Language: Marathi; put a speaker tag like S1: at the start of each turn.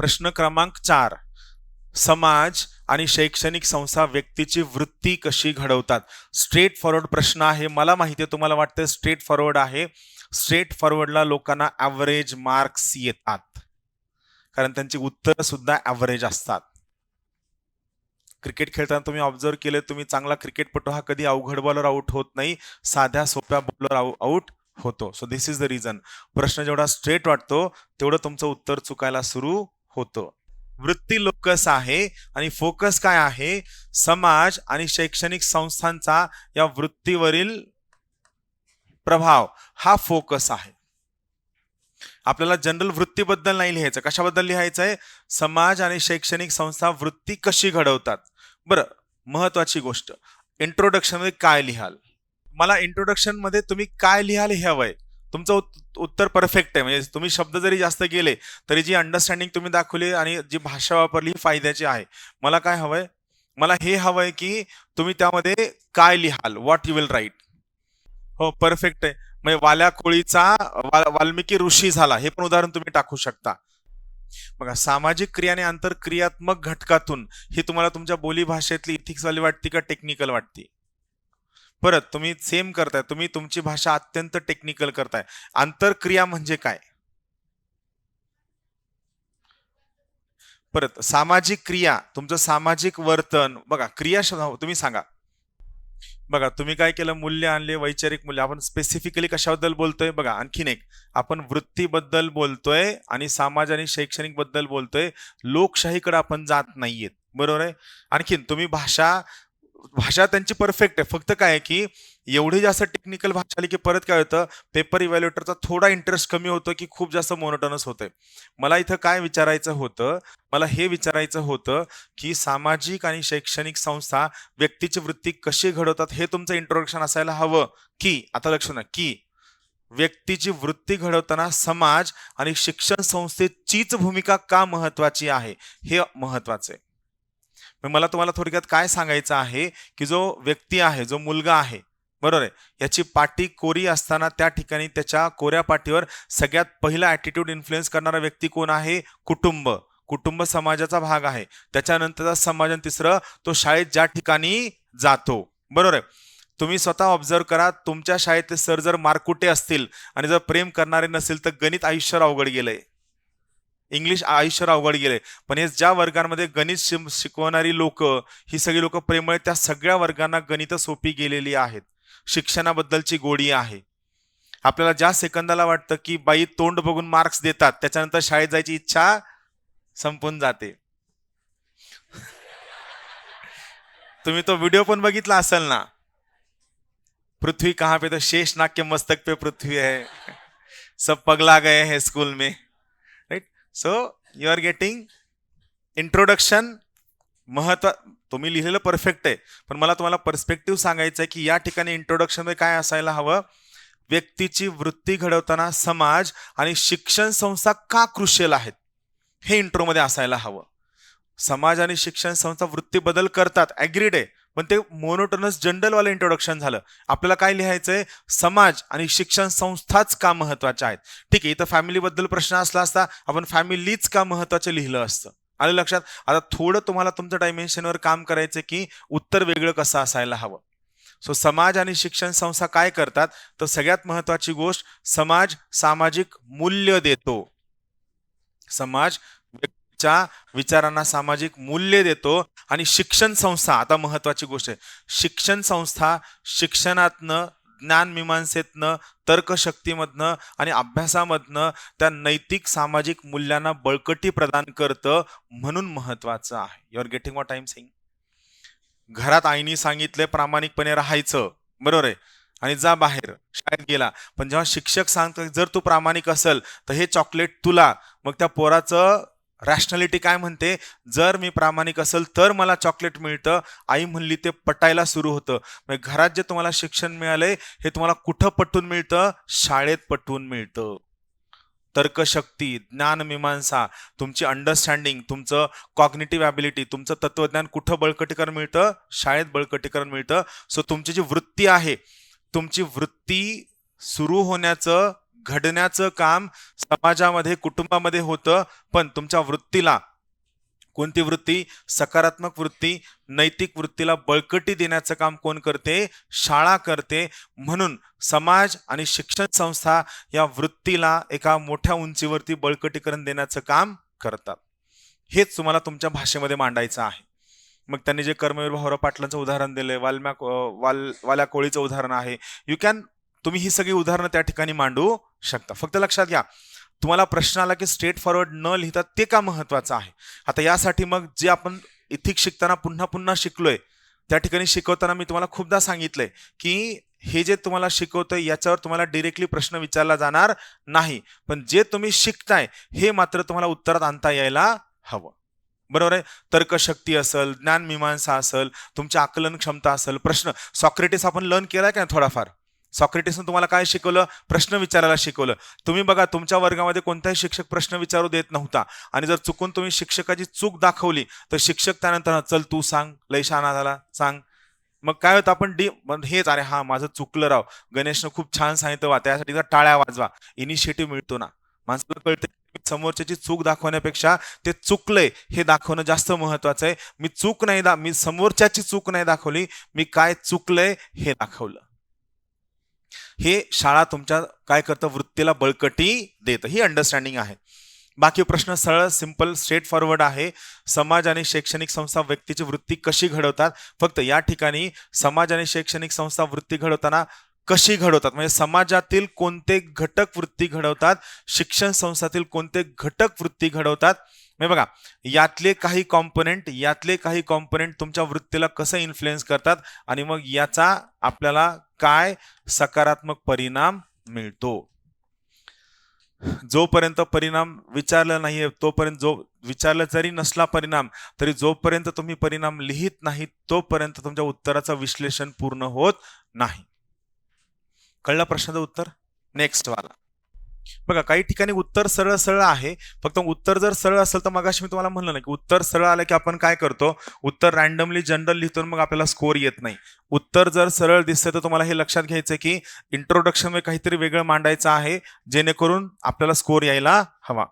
S1: प्रश्न क्रमांक 4. समाज आणि शैक्षणिक संस्था व्यक्तीची वृत्ती कशी घडवतात? स्ट्रेट फॉरवर्ड प्रश्न आहे. मला माहिती आहे तुम्हाला वाटतं स्ट्रेट फॉरवर्ड आहे. स्ट्रेट फॉरवर्डला लोकांना ॲव्हरेज मार्क्स येतात, कारण त्यांची उत्तरं सुद्धा ॲव्हरेज असतात. क्रिकेट खेळताना तुम्ही ऑब्झर्व केले, तुम्ही चांगला क्रिकेटपटू हा कधी अवघड बॉलर आउट होत नाही, साध्या सोप्या बॉलर आउट होतो. So this is the reason. प्रश्न जेवढा स्ट्रेट वाटतो तेवढं तुमचं उत्तर चुकायला सुरू होतं. वृत्ती लोकस आहे आणि फोकस काय आहे? समाज आणि शैक्षणिक संस्थांचा या वृत्तीवरील प्रभाव हा फोकस आहे. आपल्याला जनरल वृत्तीबद्दल नाही लिहायचं. कशाबद्दल लिहायचं आहे? समाज आणि शैक्षणिक संस्था वृत्ती कशी घडवतात. बरं, महत्वाची गोष्ट, इंट्रोडक्शन मध्ये काय लिहाल? मला इंट्रोडक्शन मध्ये तुम्ही काय लिहाल हे हवंय. तुमचं उत्तर परफेक्ट आहे, म्हणजे तुम्ही शब्द जरी जास्त गेले तरी जी अंडरस्टँडिंग तुम्ही दाखवली आणि जी भाषा वापरली ही फायद्याची आहे. मला काय हवंय? मला हे हवंय की तुम्ही त्यामध्ये काय लिहाल, व्हॉट यू विल राईट. हो, परफेक्ट आहे. म्हणजे वाल्या कोळीचा वाल्मिकी ऋषी झाला, हे पण उदाहरण तुम्ही टाकू शकता. बघा, सामाजिक क्रिया आणि आंतरक्रियात्मक घटकातून ही तुम्हाला तुमच्या बोली भाषेतली इथिक्स वाली वाटते का टेक्निकल वाटते? परत तुम्ही सेम करताय, तुम्ही तुमची भाषा अत्यंत टेक्निकल करताय. आंतरक्रिया म्हणजे काय? परत सामाजिक क्रिया, तुमचं सामाजिक वर्तन. बघा, क्रिया तुम्ही सांगा. बघा, तुम्ही काय केलं? मूल्य आणले, वैचारिक मूल्य. आपण स्पेसिफिकली कशाबद्दल बोलतोय? बघा, आणखीन एक, आपण वृत्तीबद्दल बोलतोय आणि समाज आणि शैक्षणिक बद्दल बोलतोय. लोकशाहीकडे आपण जात नाहीयेत, बरोबर आहे? आणखीन तुम्ही भाषा त्यांची परफेक्ट आहे, फक्त काय आहे की एवढी जास्त टेक्निकल भाषा आली की परत काय होतं, पेपर इव्हॅल्युएटरचा थोडा इंटरेस्ट कमी होतो की खूप जास्त मोनोटोनस होतंय. मला इथं काय विचारायचं होतं? मला हे विचारायचं होतं की सामाजिक आणि शैक्षणिक संस्था व्यक्तीची वृत्ती कशी घडवतात हे तुमचं इंट्रोडक्शन असायला हवं. की आता लक्ष ना, की व्यक्तीची वृत्ती घडवताना समाज आणि शिक्षण संस्थेचीच भूमिका का महत्वाची आहे हे महत्वाचं आहे. मला तुम्हाला थोडक्यात काय सांगायचं आहे की जो व्यक्ती आहे, जो मुलगा आहे, बरोबर आहे, याची पाटी कोरी असताना त्या ठिकाणी त्याच्या कोऱ्या पाटीवर सगळ्यात पहिला ॲटिट्यूड इन्फ्लुएन्स करणारा व्यक्ती कोण आहे? कुटुंब. कुटुंब समाजाचा भाग आहे. त्याच्यानंतरचा समाज, आणि तिसरं तो शाळेत ज्या ठिकाणी जातो, बरोबर आहे. तुम्ही स्वतः ऑब्झर्व करा, तुमच्या शाळेतले सर जर मारकुटे असतील आणि जर प्रेम करणारे नसेल तर गणित आयुष्य अवघड गेलंय, इंग्लिश आयुष्य अवघड गेले. पण हे ज्या वर्गांमध्ये गणित शिकवणारी लोक, ही सगळी लोक प्रेमळ, त्या सगळ्या वर्गांना गणित सोपी गेलेली आहेत. शिक्षणाबद्दलची गोडी आहे. आपल्याला ज्या सेकंदाला वाटतं की बाई तोंड बघून मार्क्स देतात, त्याच्यानंतर शाळेत जायची इच्छा संपून जाते. तुम्ही तो व्हिडिओ पण बघितला असेल ना, पृथ्वी कहाँ पे, तो शेष नाग के मस्तक पे पृथ्वी है, सब पगला गए हैं स्कूल में, right? So you are getting introduction. महत्व तुम्ही लिहिलेलं परफेक्ट आहे, पण मला तुम्हाला पर्स्पेक्टिव्ह सांगायचं आहे की या ठिकाणी इंट्रोडक्शन मध्ये काय असायला हवं? व्यक्तीची वृत्ती घडवताना समाज आणि शिक्षण संस्था का क्रुशियल आहेत हे इंट्रो मध्ये असायला हवं. समाज आणि शिक्षण संस्था वृत्ती बदल करतात, ऍग्रीड आहे, पण ते मोनोटोनस जनरल वालं इंट्रोडक्शन झालं. आपल्याला काय लिहायचंय? समाज आणि शिक्षण संस्थाच का महत्वाच्या आहेत. ठीक आहे, इथं फॅमिली बद्दल प्रश्न असला असता आपण फॅमिलीच का महत्वाचं लिहिलं असतं. आलं लक्षात? आता थोडं तुम्हाला तुमच्या डायमेन्शनवर काम करायचं की उत्तर वेगळं कसं असायला हवं. सो समाज आणि शिक्षण संस्था काय करतात? तर सगळ्यात महत्वाची गोष्ट, समाज सामाजिक मूल्य देतो. समाज व्यक्तीच्या विचारांना सामाजिक मूल्य देतो. आणि शिक्षण संस्था, आता महत्वाची गोष्ट आहे, शिक्षण संस्था शिक्षणातनं, ज्ञानमीमांसेतनं, तर्कशक्तीमधनं आणि अभ्यासामधनं त्या नैतिक सामाजिक मूल्यांना बळकटी प्रदान करतं, म्हणून महत्वाचं आहे. You are getting what I am saying? घरात आईने सांगितले प्रामाणिकपणे राहायचं, बरोबर आहे, आणि जा बाहेर शाळेत गेला, पण जेव्हा शिक्षक सांगतो जर तू प्रामाणिक असेल तर हे चॉकलेट तुला, मग त्या पोराचं रॅशनॅलिटी काय म्हणते? जर मी प्रामाणिक असेल तर मला चॉकलेट मिळतं. आई म्हणली ते पटायला सुरू होतं. म्हणजे घरात जे तुम्हाला शिक्षण मिळालंय हे तुम्हाला कुठं पटवून मिळतं? शाळेत पटवून मिळतं. तर्कशक्ती, ज्ञानमीमांसा, तुमची अंडरस्टँडिंग, तुमचं कॉग्निटिव्ह ॲबिलिटी, तुमचं तत्वज्ञान कुठं बळकटीकरण मिळतं? शाळेत बळकटीकरण मिळतं. सो तुमची जी वृत्ती आहे, तुमची वृत्ती सुरू होण्याचं घडण्याचं काम समाजामध्ये कुटुंबामध्ये होतं, पण तुमच्या वृत्तीला कोणती वृत्ती? सकारात्मक वृत्ती, नैतिक वृत्तीला बळकटी देण्याचं काम कोण करते? शाळा करते. म्हणून समाज आणि शिक्षण संस्था या वृत्तीला एका मोठ्या उंचीवरती बळकटीकरण देण्याचं काम करतात. हेच तुम्हाला तुमच्या भाषेमध्ये मांडायचं आहे. मग त्यांनी जे कर्मवीर भाऊराव पाटलांचं उदाहरण दिलंय, वाल्या कोळीचं उदाहरण आहे, तुम्ही ही सगळी उदाहरणं त्या ठिकाणी मांडू शकता. फक्त लक्षात घ्या, तुम्हाला प्रश्न आला की स्ट्रेट फॉरवर्ड न लिहिता ते का महत्वाचं आहे. आता यासाठी मग जे आपण इथिक्स शिकताना पुन्हा पुन्हा शिकलोय, त्या ठिकाणी शिकवताना मी तुम्हाला खूपदा सांगितलंय की हे जे तुम्हाला शिकवतंय याच्यावर तुम्हाला डिरेक्टली प्रश्न विचारला जाणार नाही, पण जे तुम्ही शिकताय हे मात्र तुम्हाला उत्तरात आणता यायला हवं. बरोबर आहे. तर्कशक्ती असेल, ज्ञानमीमांसा असेल, तुमची आकलन क्षमता असेल, प्रश्न सॉक्रेटिस आपण लर्न केलाय का थोडाफार? सॉक्रेटिसने तुम्हाला काय शिकवलं? प्रश्न विचारायला शिकवलं. तुम्ही बघा, तुमच्या वर्गामध्ये कोणताही शिक्षक प्रश्न विचारू देत नव्हता, आणि जर चुकून तुम्ही शिक्षकाची चूक दाखवली तर शिक्षक त्यानंतर चल तू सांग, लय शहाणा झाला, सांग. मग काय होतं, आपण हेच, अरे हा माझं चुकलं राव, गणेशनं खूप छान सांगितलं वा, त्यासाठी टाळ्या वाजवा, इनिशिएटिव्ह मिळतो ना. माणसाला कळतं समोरच्याची चूक दाखवण्यापेक्षा ते चुकलंय हे दाखवणं जास्त महत्वाचं आहे. मी समोरच्याची चूक नाही दाखवली, मी काय चुकलंय हे दाखवलं. हे शाळा तुमच्या काय करतं? वृत्तीला बळकटी देतं. ही अंडरस्टँडिंग आहे. बाकी प्रश्न सरळ, सिंपल, स्ट्रेट फॉरवर्ड आहे. समाज आणि शैक्षणिक संस्था व्यक्तीची वृत्ती कशी घडवतात? फक्त या ठिकाणी समाज आणि शैक्षणिक संस्था वृत्ती घडवताना कशी घडवतात, म्हणजे समाजातील कोणते घटक वृत्ती घडवतात, शिक्षण संस्थातील कोणते घटक वृत्ती घडवतात. म्हणजे बघा, यातले काही कॉम्पोनेंट तुमच्या वृत्तीला कसं इन्फ्लुएन्स करतात, आणि मग याचा आपल्याला काय सकारात्मक परिणाम मिळतो. जोपर्यंत परिणाम विचारला नाहीये, तोपर्यंत, विचारलं जरी नसला परिणाम, तरी जोपर्यंत तुम्ही परिणाम लिहित नाही तोपर्यंत तुमच्या उत्तराचं विश्लेषण पूर्ण होत नाही. कळलं प्रश्नाचं उत्तर? नेक्स्ट वाला बघा, काही ठिकाणी उत्तर सरळ सरळ आहे. फक्त उत्तर जर सरळ असेल तर मगाशी मी तुम्हाला म्हणलं ना की उत्तर सरळ आलं की आपण काय करतो? उत्तर रॅन्डमली जनरल लिहितो, मग आपल्याला स्कोर येत नाही. उत्तर जर सरळ दिसतं तर तुम्हाला हे लक्षात घ्यायचं की इंट्रोडक्शन मध्ये काहीतरी वेगळं मांडायचं आहे, जेणेकरून आपल्याला स्कोर यायला हवा.